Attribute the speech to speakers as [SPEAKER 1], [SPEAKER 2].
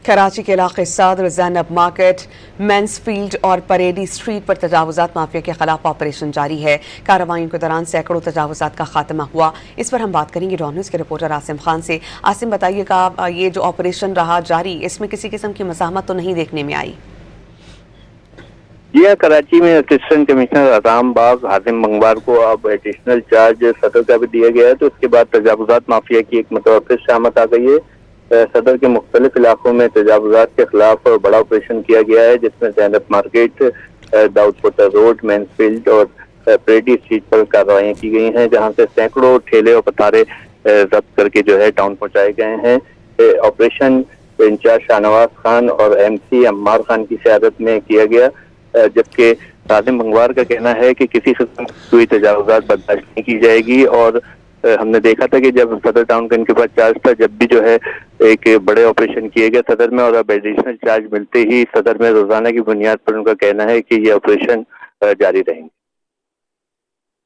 [SPEAKER 1] کراچی کے علاقے صدر، زینب مارکیٹ، مینس فیلڈ اور پریڈی اسٹریٹ پر تجاوزات مافیا کے خلاف آپریشن جاری ہے۔ کارروائیوں کے دوران سینکڑوں تجاوزات کا خاتمہ ہوا۔ اس پر ہم بات کریں گے ڈان نیوز کے رپورٹر عاصم خان سے۔ عاصم، بتائیے گا یہ جو آپریشن رہا جاری، اس میں کسی قسم کی مزاحمت تو نہیں دیکھنے میں آئی؟
[SPEAKER 2] جی ہاں، کراچی میں اسسٹنٹ کمشنر اعظم باغ حازم منگوار کو اب ایڈیشنل چارج صدر کا بھی دیا گیا ہے، تو اس کے بعد تجاوزات مافیا کی ایک متوقع شامت آ گئی ہے۔ صدر کے مختلف علاقوں میں تجاوزات کے خلاف بڑا آپریشن کیا گیا ہے، جس میں زینب مارکیٹ، داؤد پوٹر روڈ، مینس فیلڈ اور پریڈی اسٹریٹ پر کارروائیاں کی گئی ہیں، جہاں سے سینکڑوں ٹھیلے اور پتارے ضبط کر کے جو ہے ٹاؤن پہنچائے گئے ہیں۔ آپریشن انچارج شاہنواز خان اور ایم سی عمار خان کی قیادت میں کیا گیا، جبکہ حازم منگوار کا کہنا ہے کہ کسی قسم کی کوئی تجاوزات برداشت نہیں کی جائے گی۔ اور ہم نے دیکھا تھا کہ جب صدر ٹاؤن کا ان کے پاس چارج تھا، جب بھی جو ہے ایک بڑے آپریشن کیے گئے صدر میں، اور اب ایڈیشنل چارج ملتے ہی صدر میں روزانہ کی بنیاد پر ان کا کہنا ہے کہ یہ آپریشن جاری رہیں گے۔